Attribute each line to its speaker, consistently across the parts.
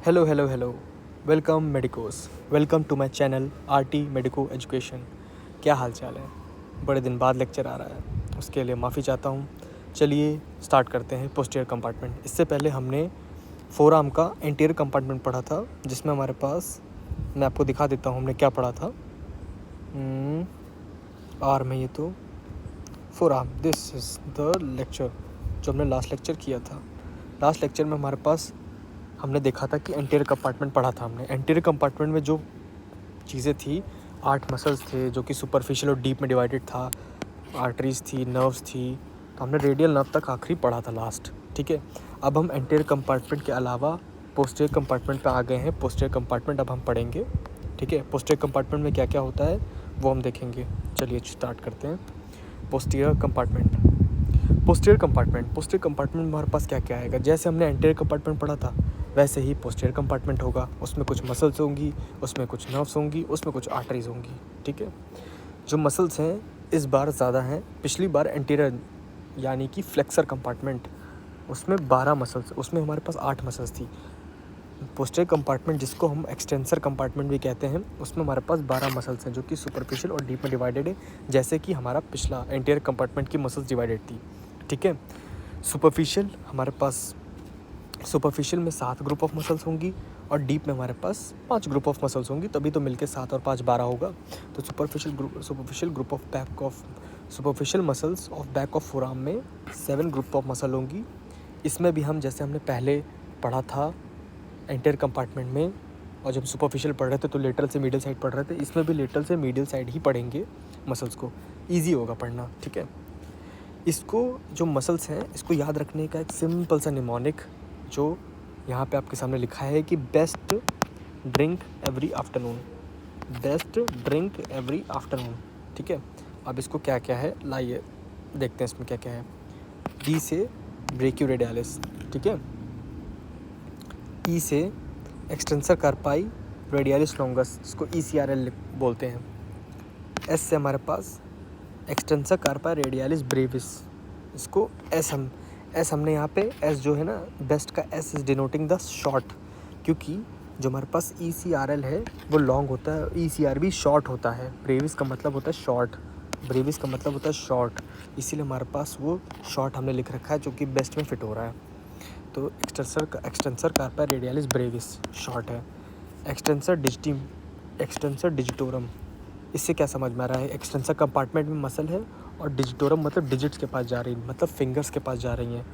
Speaker 1: Hello hello hello. Welcome medicos. Welcome to my channel RT medico education. क्या हाल चाल है? बड़े दिन बाद लेक्चर आ रहा है, उसके लिए माफ़ी चाहता हूँ। चलिए स्टार्ट करते हैं। Posterior compartment. इससे पहले हमने फोरआर्म का एंटीरियर कंपार्टमेंट पढ़ा था, जिसमें हमारे पास, मैं आपको दिखा देता हूँ हमने क्या पढ़ा था। आर्म है ये तो, forearm. This is the lecture जो हमने लास्ट लेक्चर किया था। लास्ट लेक्चर में हमारे पास हमने देखा था कि एंटीरियर कंपार्टमेंट पढ़ा था हमने। एंटीरियर कंपार्टमेंट में जो चीज़ें थी, 8 मसल्स थे जो कि सुपरफिशियल और डीप में डिवाइडेड था। आर्टरीज थी, नर्व्स थी, तो हमने रेडियल नर्व तक आखिरी पढ़ा था लास्ट। ठीक है, अब हम एंटीरियर कंपार्टमेंट के अलावा पोस्टीरियर कंपार्टमेंट पे आ गए हैं। पोस्टीरियर कंपार्टमेंट अब हम पढ़ेंगे। ठीक है, पोस्टीरियर कंपार्टमेंट में क्या क्या होता है वो हम देखेंगे। चलिए स्टार्ट करते हैं। Posterior compartment. पोस्टीरियर कंपार्टमेंट में हमारे पास क्या क्या आएगा? जैसे हमने एंटीरियर कंपार्टमेंट पढ़ा था वैसे ही पोस्टीरियर कंपार्टमेंट होगा। उसमें कुछ मसल्स होंगी, उसमें कुछ नर्व्स होंगी, उसमें कुछ आर्टरीज होंगी। ठीक है, जो मसल्स हैं इस बार ज़्यादा हैं। पिछली बार एंटीरियर यानी कि फ्लेक्सर कंपार्टमेंट, उसमें 12 मसल्स, उसमें हमारे पास 8 मसल्स थी। पोस्टीरियर कंपार्टमेंट, जिसको हम एक्सटेंसर कंपार्टमेंट भी कहते हैं, उसमें हमारे पास 12 मसल्स हैं जो कि सुपरफिशियल और डीप में डिवाइडेड है, जैसे कि हमारा पिछला एंटीरियर कंपार्टमेंट की मसल्स डिवाइडेड थी। ठीक है, सुपरफिशियल हमारे पास, सुपरफिशियल में 7 ग्रुप ऑफ मसल्स होंगी और डीप में हमारे पास 5 ग्रुप ऑफ मसल्स होंगी, तभी तो मिलके 7 और 5 12 होगा। तो superficial group of back of superficial muscles of back of forearm में 7 ग्रुप ऑफ मसल होंगी। इसमें भी हम, जैसे हमने पहले पढ़ा था एंटीरियर कंपार्टमेंट में, और जब सुपरफिशियल पढ़ रहे थे तो लेटरल से मीडियल साइड पढ़ रहे थे, इसमें भी लेटरल से मीडियल साइड ही पढ़ेंगे मसल्स को। ईजी होगा पढ़ना। ठीक है, इसको, जो मसल्स हैं इसको याद रखने का एक सिंपल सा निमोनिक जो यहाँ पे आपके सामने लिखा है कि best drink every afternoon. Best drink every afternoon. ठीक है, अब इसको क्या क्या है लाइए देखते हैं इसमें क्या क्या है। बी से ब्रेकियोरेडियालिस। ठीक है, ई से एक्सटेंसर कार्पाई रेडियालिस लॉन्गस, इसको ECRL बोलते हैं। एस से हमारे पास एक्सटेंसर कार्पाई रेडियालिस ब्रेविस, इसको एस हमने यहाँ पे एस जो है ना, बेस्ट का S is denoting the short, क्योंकि जो हमारे पास ECRL है वो लॉन्ग होता है, ECRB शॉर्ट होता है। ब्रेविस का मतलब होता है शॉर्ट, ब्रेविस का मतलब होता है शॉर्ट, इसीलिए हमारे पास वो शॉर्ट हमने लिख रखा है जो कि बेस्ट में फिट हो रहा है। तो एक्सटेंसर कार्पाई रेडियालिस ब्रेविस शॉर्ट है। एक्सटेंसर डिजिटोरम, इससे क्या समझ में आ रहा है? एक्सटेंसर कंपार्टमेंट में मसल है और डिजिटोरम मतलब डिजिट्स के पास जा रही है, मतलब फिंगर्स के पास जा रही हैं,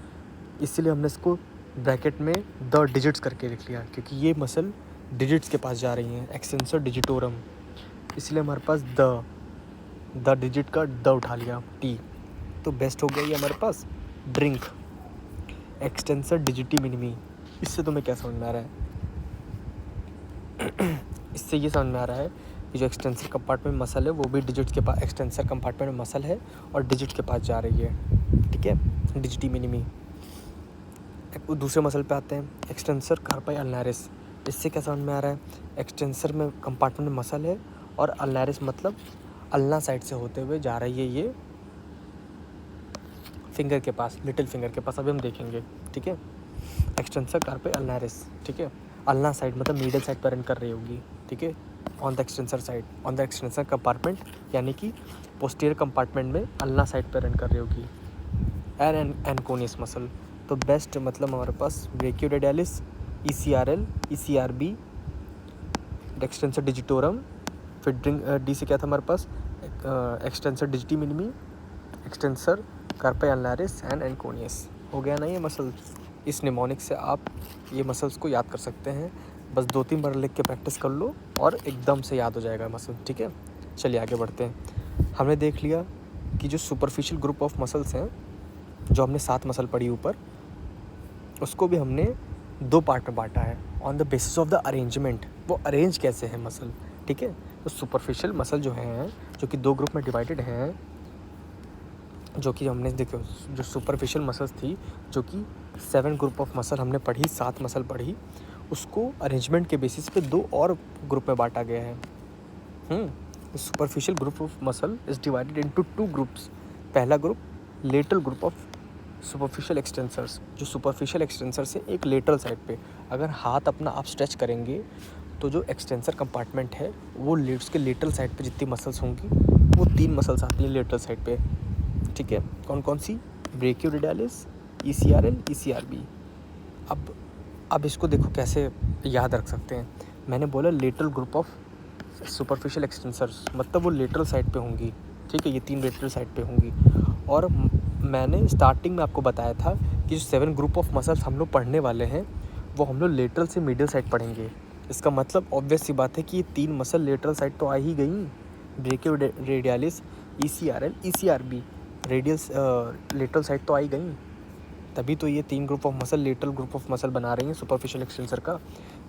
Speaker 1: इसीलिए हमने इसको ब्रैकेट में द डिजिट्स करके लिख लिया, क्योंकि ये मसल डिजिट्स के पास जा रही हैं। एक्सटेंसर डिजिटोरम, इसलिए हमारे पास द डिजिट का द उठा लिया, टी। तो बेस्ट हो गया ये हमारे पास ड्रिंक। एक्सटेंसर डिजिटी मिनिमी, इससे तुम्हें क्या समझ में आ रहा है? इससे ये समझ में आ रहा है कि जो एक्सटेंसर कंपार्टमेंट में मसल है वो भी डिजिट्स के पास, एक्सटेंसर कंपार्टमेंट में मसल है और डिजिट के पास जा रही है। ठीक है, डिजिटी मिनिमी। दूसरे मसल पे आते हैं, एक्सटेंसर कार्पाई अल्नारिस। इससे क्या समझ में आ रहा है? एक्सटेंसर में कंपार्टमेंट में मसल है और अल्नारिस मतलब अल्ना साइड से होते हुए जा रही है ये फिंगर के पास, लिटिल फिंगर के पास, अभी हम देखेंगे। ठीक है, एक्सटेंसर कार्पाई अल्नारिस। ठीक है, अल्ना साइड मतलब मिडिल साइड पर रन कर रही होगी। ठीक है, on the extensor side, on the extensor compartment, यानी कि पोस्टीरियर कंपार्टमेंट में अल्ना साइड पर रन कर रही होगी। एनकोनियस मसल, तो बेस्ट मतलब हमारे पास brachioradialis, ECRL, ECRB, extensor digitorum, फिर डी से क्या था हमारे पास? Extensor digiti minimi, extensor carpi ulnaris and anconeus. हो गया ना ये मसल? इस निमोनिक से आप ये मसल्स को याद कर सकते हैं। बस 2-3 बार लिख के प्रैक्टिस कर लो और एकदम से याद हो जाएगा मसल। ठीक है, चलिए आगे बढ़ते हैं। हमने देख लिया कि जो सुपरफिशियल ग्रुप ऑफ मसल्स हैं, जो हमने 7 मसल पढ़ी ऊपर, उसको भी हमने 2 पार्ट में बांटा है on the basis of the arrangement, वो अरेंज कैसे है मसल। ठीक है, तो सुपरफिशियल मसल जो हैं, जो कि 2 ग्रुप में डिवाइडेड हैं, जो कि हमने देखो, जो सुपरफिशियल मसल्स थी, जो कि 7 ग्रुप ऑफ मसल हमने पढ़ी, 7 मसल पढ़ी, उसको अरेंजमेंट के बेसिस पे 2 और ग्रुप में बांटा गया है। Superficial group of muscle is divided into 2 groups. पहला group lateral group of superficial extensors, जो सुपरफिशियल एक्सटेंसर्स है एक लेटरल साइड पे, अगर हाथ अपना आप स्ट्रेच करेंगे तो जो एक्सटेंसर कंपार्टमेंट है वो उसके लेटरल साइड पे जितनी मसल्स होंगी वो 3 मसल्स आती हैं लेटरल साइड पे, ठीक है। कौन कौन सी? ब्रेकियोरेडियलिस, ECRL, ECRB। अब इसको देखो कैसे याद रख सकते हैं। मैंने बोला lateral group of superficial extensors, मतलब वो लेटरल साइड पे होंगी, ठीक है, ये 3 लेटरल साइड पे होंगी। और मैंने स्टार्टिंग में आपको बताया था कि जो 7 ग्रुप ऑफ मसल्स हम लोग पढ़ने वाले हैं वो हम लोग लेटरल से मिडिल साइड पढ़ेंगे। इसका मतलब ऑब्वियस सी बात है कि ये 3 मसल लेटरल साइड तो आ ही गई, ब्रेकियोरेडियलिस, ECRL, ECRB, radius lateral side तो आ ही गई, तभी तो ये 3 group of muscle lateral group of muscle बना रही हैं सुपरफिशियल एक्सटेंसर का।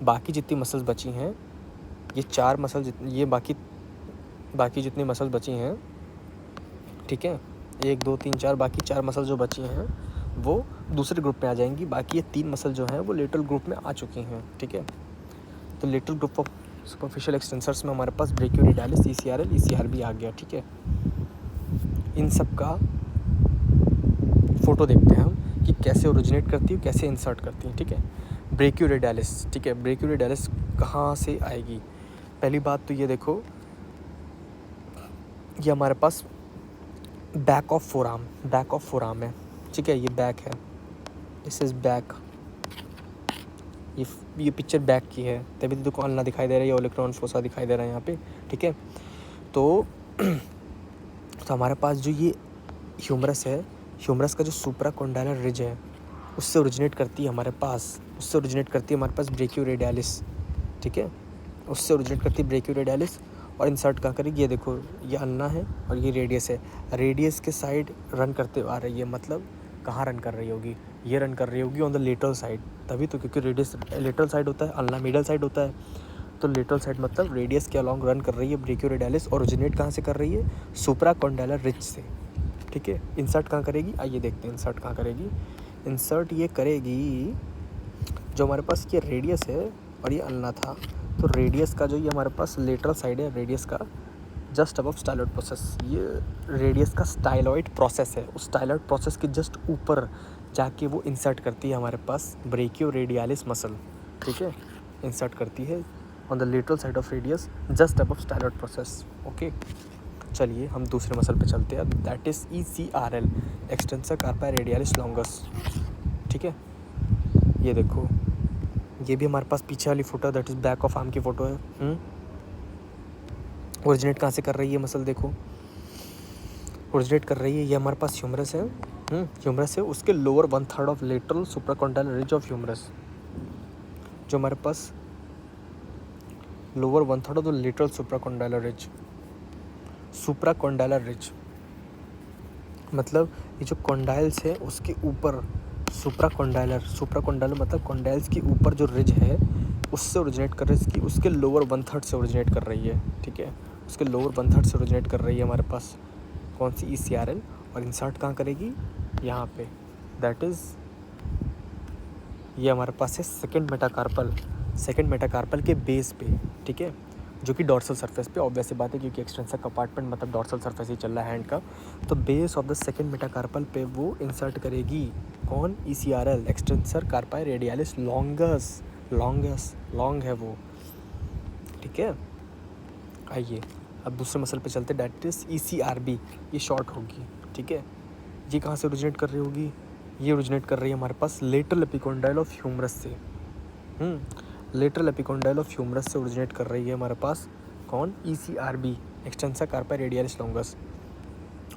Speaker 1: बाकी जितनी मसल्स बची हैं, ये 4 मसल, ये बाकी जितनी मसल्स बची हैं, ठीक है, 1 2 3 4, बाकी 4 मसल जो बची हैं वो दूसरे ग्रुप में आ जाएंगी। बाकी ये 3 मसल जो हैं वो लेटरल ग्रुप में आ चुकी हैं, ठीक है। तो lateral group of superficial extensors में हमारे पास ब्रेकियोरेडियलिस, ECRL, ECRB आ गया, ठीक है। इन सब का फोटो देखते हैं हम कि कैसे ओरिजिनेट करती है, कैसे इंसर्ट करती है, ठीक है। ब्रेकियोरेडियलिस, ठीक है, ब्रेकियोरेडियलिस कहाँ से आएगी? पहली बात तो ये देखो, ये हमारे पास बैक ऑफ फोराम है, ठीक है, ये बैक है, दिस इज़ बैक। ये पिक्चर बैक की है, तभी तो देखो अल्ना दिखाई दे रहा है, ये ओलेक्ट्रॉन फोसा दिखाई दे रहा है यहाँ पे, ठीक है। तो हमारे पास जो ये ह्यूमरस है, ह्यूमरस का जो सुप्राकोंडाइलर रिज है उससे ओरिजिनेट करती है हमारे पास ब्रेकियोरेडियलिस, ठीक है, उससे ओरिजिनेट करती है ब्रेकियोरेडियलिस। और इंसर्ट कहाँ करेगी? ये देखो, ये अल्ना है और ये रेडियस है, रेडियस के साइड रन करते आ रही है, मतलब कहाँ रन कर रही होगी? ये रन कर रही होगी ऑन द लेटरल साइड, तभी तो, क्योंकि रेडियस लेटरल साइड होता है, अल्ना मिडल साइड होता है, तो लेटरल साइड मतलब रेडियस के अलॉन्ग रन कर रही है ब्रेकियोरेडियलिस। ओरिजिनेट कहाँ से कर रही है? सुप्राकोंडाइलर रिज से, ठीक है। इंसर्ट कहाँ करेगी? आइए देखते हैं इंसर्ट कहाँ करेगी। इंसर्ट ये करेगी, जो हमारे पास ये रेडियस है और ये अल्ना था, तो रेडियस का जो ये हमारे पास लेटरल साइड है, रेडियस का जस्ट अबव स्टाइलॉइड प्रोसेस, ये रेडियस का स्टाइलॉइड प्रोसेस है, उस स्टाइलॉइड प्रोसेस के जस्ट ऊपर जाके वो इंसर्ट करती है हमारे पास ब्रेकियोरेडियलिस मसल, ठीक है, इंसर्ट करती है on the lateral side of radius just above styloid process, okay. चलिए हम दूसरे मसल पे चलते हैं, that is ECRL, extensor carpi radialis longus, ठीक है। ये देखो, ये भी हमारे पास पीछे वाली photo, that is back of arm की फ़ोटो है। ओरिजिनेट कहाँ से कर रही है मसल? देखो ओरिजिनेट कर रही है, ये हमारे पास ह्यूमरस है, ह्यूमरस है, उसके lower 1/3 of lateral supracondylar ridge of humerus, जो हमारे पास lower 1/3 of the lateral supracondylar ridge, मतलब ये जो कॉन्डाइल्स है उसके ऊपर सुप्राकोंडाइलर मतलब कॉन्डाइल्स के ऊपर जो रिज है उससे ओरिजिनेट कर रही है, उसके लोअर 1/3 से ओरिजिनेट कर रही है, ठीक है, उसके लोअर 1/3 से ओरिजिनेट कर रही है हमारे पास कौन सी? ECRL। और इंसर्ट कहाँ करेगी? यहाँ पे, दैट इज़ ये हमारे पास है सेकंड मेटाकार्पल के बेस पे, ठीक है, जो कि डॉर्सल सरफेस पे, ऑब्वियस सी बात है क्योंकि एक्सटेंसर कंपार्टमेंट मतलब डॉर्सल सरफेस ही चल रहा है हैंड का, तो base of the second metacarpal पे वो इंसर्ट करेगी कौन? ECRL, extensor carpi radialis long है वो, ठीक है। आइए अब दूसरे मसल पे चलते, डेट इज ECRB, ये शॉर्ट होगी, ठीक है। ये कहाँ से ओरिजिनेट कर रही होगी? ये ओरिजिनेट कर रही है हमारे पास लेटरल एपिकोंडाइल ऑफ ह्यूमरस से, लेटरल एपिकोंडाइल ऑफ ह्यूमरस से ओरिजिनेट कर रही है हमारे पास कौन? ECRB, extensor carpi radialis longus.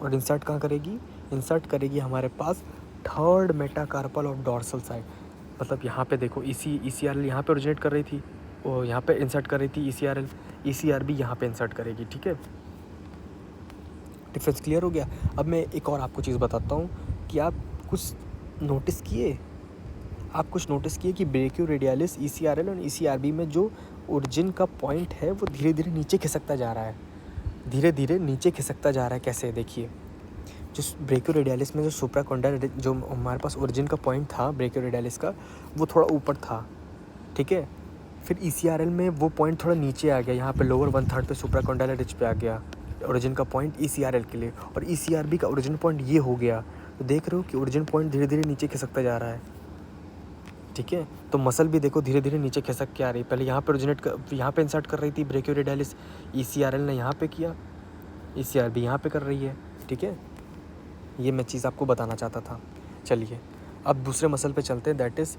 Speaker 1: और इंसर्ट कहाँ करेगी? इंसर्ट करेगी हमारे पास third metacarpal of dorsal side, मतलब यहाँ पे देखो ECRL यहाँ पे ओरिजिनेट कर रही थी, वो यहाँ पे इंसर्ट कर रही थी ECRL, ECRB यहाँ पे इंसर्ट करेगी, ठीक है। डिफरेंस क्लियर हो गया? अब मैं एक और आपको चीज़ बताता हूँ कि आप कुछ नोटिस किए कि ब्रेकियोरेडियलिस, ECRL और ECRB में जो ओरिजिन का पॉइंट है वो धीरे धीरे नीचे खिसकता जा रहा है, कैसे? देखिए, जो ब्रेकियोरेडियलिस में जो सुप्राकोंडाइलर जो हमारे पास ओरिजिन का पॉइंट था ब्रेकियोरेडियलिस का, वो थोड़ा ऊपर था, ठीक है। फिर ECRL में वो पॉइंट थोड़ा नीचे आ गया, यहाँ पे लोअर 1/3 पे सुप्राकोंडाइलर रिज पे आ गया ओरिजिन का पॉइंट ECRL के लिए, और ECRB का ओरिजिन पॉइंट ये हो गया, तो देख रहे हो कि ओरिजिन पॉइंट धीरे धीरे नीचे खिसकता जा रहा है, ठीक है। तो मसल भी देखो धीरे धीरे नीचे खिसक के आ रही है। पहले यहाँ पे यहाँ पे इंसर्ट कर रही थी ब्रेकियोरेडियलिस, ECRL ने यहाँ पे किया, ECR भी यहाँ पे कर रही है, ठीक है। ये मैं चीज़ आपको बताना चाहता था। चलिए अब दूसरे मसल पे चलते हैं, दैट इज़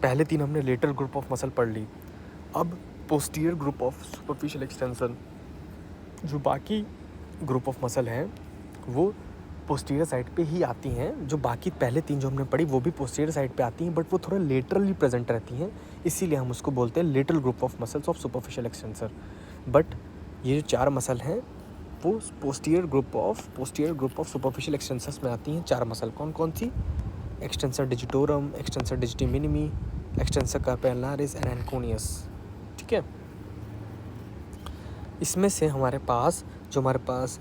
Speaker 1: पहले 3 हमने लेटरल ग्रुप ऑफ मसल पढ़ ली। अब posterior group of superficial extension, जो बाकी ग्रुप ऑफ मसल हैं वो पोस्टीरियर साइड पे ही आती हैं। जो बाकी पहले 3 जो हमने पढ़ी वो भी पोस्टीरियर साइड पे आती हैं, बट वो थोड़ा लेटरली प्रेजेंट रहती हैं, इसीलिए हम उसको बोलते हैं lateral group of muscles of superficial extensor. But ये जो 4 मसल हैं वो posterior group of superficial extensors में आती हैं। 4 मसल कौन कौन सी? Extensor digitorum, extensor digiti minimi, extensor carpi ulnaris and anconeus, ठीक है। इसमें से हमारे पास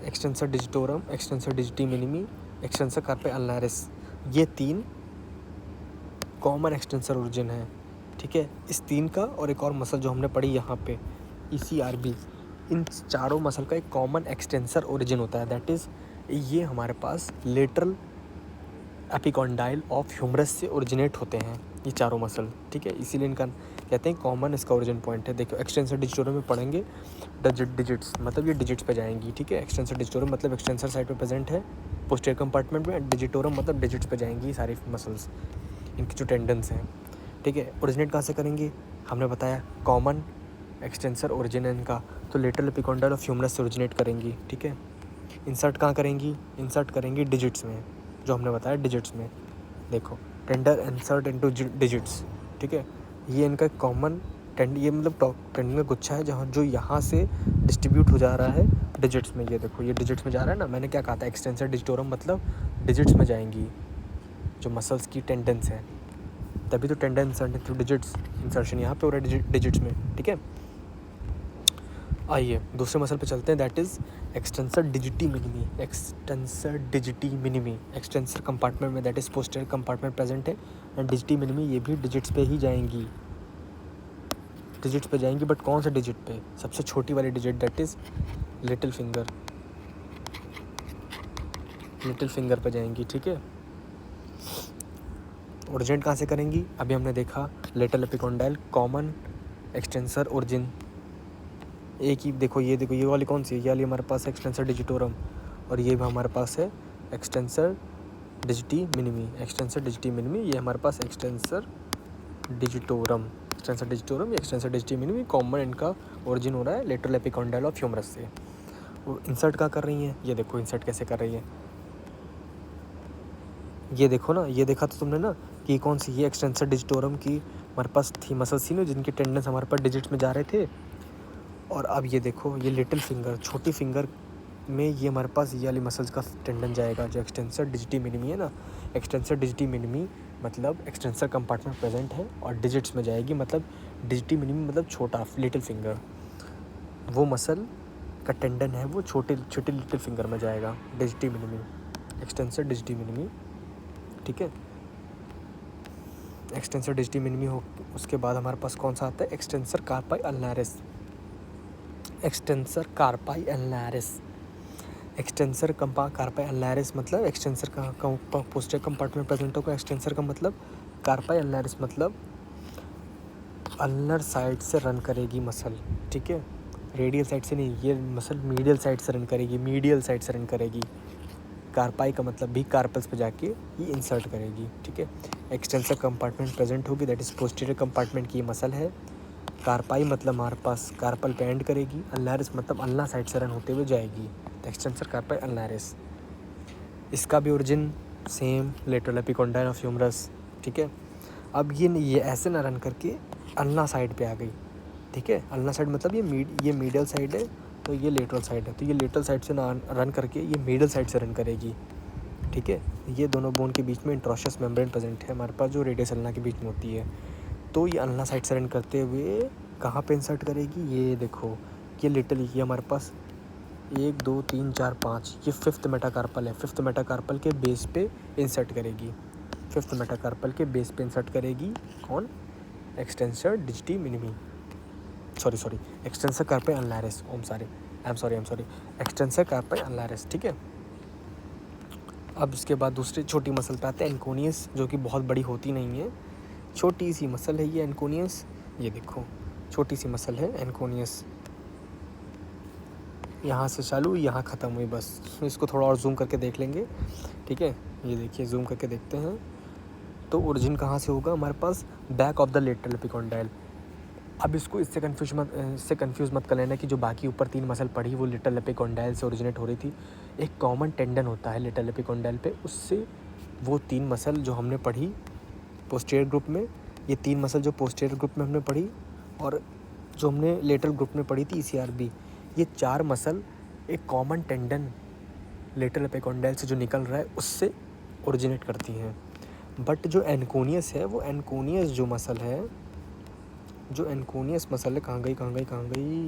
Speaker 1: extensor digitorum, extensor digiti minimi, extensor carpi ulnaris, ये 3 कॉमन एक्सटेंसर ओरिजिन है, ठीक है। इस 3 का और एक और मसल जो हमने पढ़ी यहाँ पे ECRB, इन चारों मसल का एक कॉमन एक्सटेंसर ओरिजिन होता है, दैट इज़ ये हमारे पास लेटरल एपिकॉन्डाइल ऑफ ह्यूमरस से ओरिजिनेट होते हैं ये चारों मसल, ठीक है। इसीलिए इनका कहते हैं कॉमन इसका ओरिजिन पॉइंट है। देखो एक्सटेंसर डिजिटोरम में पढ़ेंगे डिजिट्स, मतलब ये डिजिट्स पे जाएंगी, ठीक है। एक्सटेंसर डिजिटोरम मतलब एक्सटेंसर साइड पे प्रेजेंट है पोस्टीरियर कंपार्टमेंट में, डिजिटोरम मतलब डिजिट्स पे जाएंगी सारी मसल्स, इनकी जो टेंडेंस हैं, ठीक है। ओरिजिनेट कहाँ से करेंगी? हमने बताया कॉमन एक्सटेंसर ओरिजिन है इनका, तो लेटरल एपिकॉन्डाइल ऑफ ह्यूमरस से ओरिजिनेट करेंगी, ठीक है। इंसर्ट कहाँ करेंगी? इंसर्ट करेंगी डिजिट्स में, जो हमने बताया डिजिट्स में। देखो टेंडर इंसर्ट इनटू डिजिट्स, ठीक है। ये इनका कॉमन ये मतलब टेंडन का गुच्छा है जहाँ जो यहाँ से डिस्ट्रीब्यूट हो जा रहा है डिजिट्स में। ये देखो ये डिजिट्स में जा रहा है ना, मैंने क्या कहा था, एक्सटेंसर डिजिटोरम मतलब डिजिट्स में जाएंगी जो मसल्स की टेंडेंस है, तभी तो tendon insert into digits, insertion यहाँ पे हो रहा है डिजिट्स में, ठीक है। आइए दूसरे मसल पे चलते हैं, that is extensor digiti minimi. Extensor digiti minimi extensor compartment में, that is posterior compartment present है, एंड डिजिटी मिनिमी ये भी डिजिट्स पे ही जाएंगी, डिजिट्स पे जाएंगी। बट कौन सा डिजिट पे? सबसे छोटी वाली digit, that is little finger पे जाएंगी, ठीक है। ओरिजिनेट कहाँ से करेंगी? अभी हमने देखा lateral epicondyle common extensor origin, एक ही देखो ये वाली कौन सी है? ये वाली हमारे पास है एक्सटेंसर डिजिटोरम, और ये भी हमारे पास है extensor digiti minimi. Extensor digiti minimi ये हमारे पास एक्सटेंसर डिजिटोरम या एक्सटेंसर डिजिटी मिनिमी, कॉमन इनका ओरिजिन हो रहा है लेटरल एपिकॉन्डाइल ऑफ ह्यूमरस से। और इंसर्ट कहाँ कर रही हैं? ये देखो इंसर्ट कैसे कर रही है, ये देखो ना, ये देखा तो तुमने ना कि कौन सी, ये एक्सटेंसर डिजिटोरम की हमारे पास थी मसल्स थी ना जिनकी टेंडेंस हमारे पास डिजिट्स में जा रहे थे। और अब ये देखो ये लिटिल फिंगर, छोटी फिंगर में ये हमारे पास ये वाली मसल्स का टेंडन जाएगा जो एक्सटेंसर डिजिटी मिनिमी है ना। एक्सटेंसर डिजिटी मिनिमी मतलब एक्सटेंसर कंपार्टमेंट प्रेजेंट है और डिजिट्स में जाएगी, मतलब डिजिटी मिनिमी मतलब छोटा लिटिल फिंगर, वो मसल का टेंडन है वो छोटे लिटिल फिंगर में जाएगा, डिजिटी मिनिमी, एक्सटेंसर डिजिटी मिनिमी, ठीक है। एक्सटेंसर डिजिटी मिनिमी हो, उसके बाद हमारे पास कौन सा आता है? Extensor carpi अल्नारिस। Extensor carpi अल्नारिस, extensor carpi अल्नारिस मतलब एक्सटेंसर का पोस्टीरियर कंपार्टमेंट प्रेजेंट होगा। एक्सटेंसर का मतलब कार्पाई अल्नारिस मतलब अल्नर साइड से रन करेगी मसल, ठीक है। रेडियल साइड से नहीं, ये मसल मीडियल साइड से रन करेगी, कार्पाई का मतलब भी कार्पल्स पे जाके ये इंसर्ट करेगी, ठीक है। एक्सटेंसर कंपार्टमेंट प्रेजेंट होगी, दैट इज़ पोस्टीरियर कंपार्टमेंट की ये मसल है। कार्पाई मतलब हमारे पास कार्पल पे एंड करेगी, अल्नारिस मतलब अल्ना साइड से रन होते हुए जाएगी, तो एक्सटेंसर कार्पाई अल्नारिस। इसका भी origin same lateral epicondyle of humerus, ठीक है। अब ये ऐसे ना रन करके अल्ना साइड पे आ गई, ठीक है। अल्ना साइड मतलब ये मीडियल साइड है तो ये लेटरल साइड है, तो ये लेटरल साइड से ना रन करके ये मिडल साइड से रन करेगी, ठीक है। ये दोनों बोन के बीच में इंट्रोशियस मेम्ब्रेन प्रेजेंट है हमारे पास जो रेडियस अल्ना के बीच में होती है, तो ये अल्ना साइड से रन करते हुए कहाँ पे इंसर्ट करेगी? ये देखो ये लिटल ये हमारे पास 1 2 3 4 5 ये फिफ्थ मेटाकार्पल है, फिफ्थ मेटाकार्पल के बेस पे इंसर्ट करेगी, फिफ्थ मेटाकार्पल के बेस पे इंसर्ट करेगी कौन? Extensor digiti minimi, sorry extensor carpi अल्नारिस, I am sorry extensor carpi ulnaris, ठीक है। अब उसके बाद दूसरी छोटी मसल पे आते हैं, एनकोनियस, जो कि बहुत बड़ी होती नहीं है, छोटी सी मसल है ये एनकोनियस। ये देखो छोटी सी मसल है एनकोनियस, यहाँ से चालू यहाँ ख़त्म हुई बस। इसको थोड़ा और जूम करके देख लेंगे, ठीक है। ये देखिए जूम करके देखते हैं तो ओरिजिन कहाँ से होगा हमारे पास, back of the lateral epicondyle. अब इसको इससे कंफ्यूज मत कर लेना कि जो बाकी ऊपर 3 मसल पड़ी वो लिटल एपिकोंडाइल से ओरिजिनेट हो रही थी। एक कॉमन टेंडन होता है लिटल एपिकोंडाइल पे, उससे वो 3 मसल जो हमने पढ़ी पोस्टीरियर ग्रुप में, ये 3 मसल जो पोस्टीरियर ग्रुप में हमने पढ़ी और जो हमने लेटरल ग्रुप में पढ़ी थी ECRB, ये 4 मसल एक कॉमन टेंडन लेटरल एपिकोंडाइल से जो निकल रहा है उससे ओरिजिनेट करती हैं। बट जो एनकोनियस है, वो एनकोनियस जो मसल है, जो एनकोनियस मसल है, कहाँ गई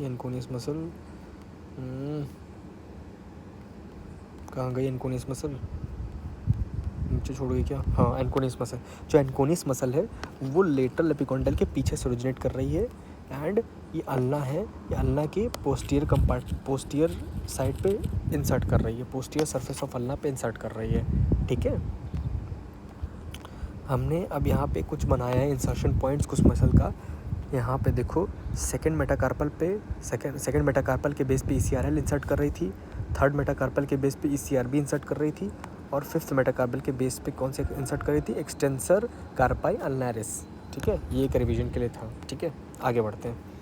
Speaker 1: एनकोनियस मसल, कहाँ गई एनकोनियस मसल, नीचे छोड़ गई क्या? हाँ, एनकोनियस मसल, जो एनकोनियस मसल है वो लेटरल एपिकोंडाइल के पीछे से ओरिजिनेट कर रही है। एंड ये अल्ना है, ये अल्ना के पोस्टीरियर साइड पे इंसर्ट कर रही है, पोस्टीरियर सरफेस ऑफ अल्ना पे इंसर्ट कर रही है, ठीक है। हमने अब यहाँ पे कुछ बनाया है इंसर्शन पॉइंट्स कुछ मसल का। यहाँ पे देखो सेकंड मेटाकार्पल के बेस पे ECRL इंसर्ट कर रही थी, थर्ड मेटाकार्पल के बेस पे ECRB इंसर्ट कर रही थी, और फिफ्थ मेटाकार्पल के बेस पे कौन से इंसर्ट कर रही थी, एक्सटेंसर कार्पाई अल्नारिस, ठीक है। ये एक रिवीजन के लिए था, ठीक है। आगे बढ़ते हैं।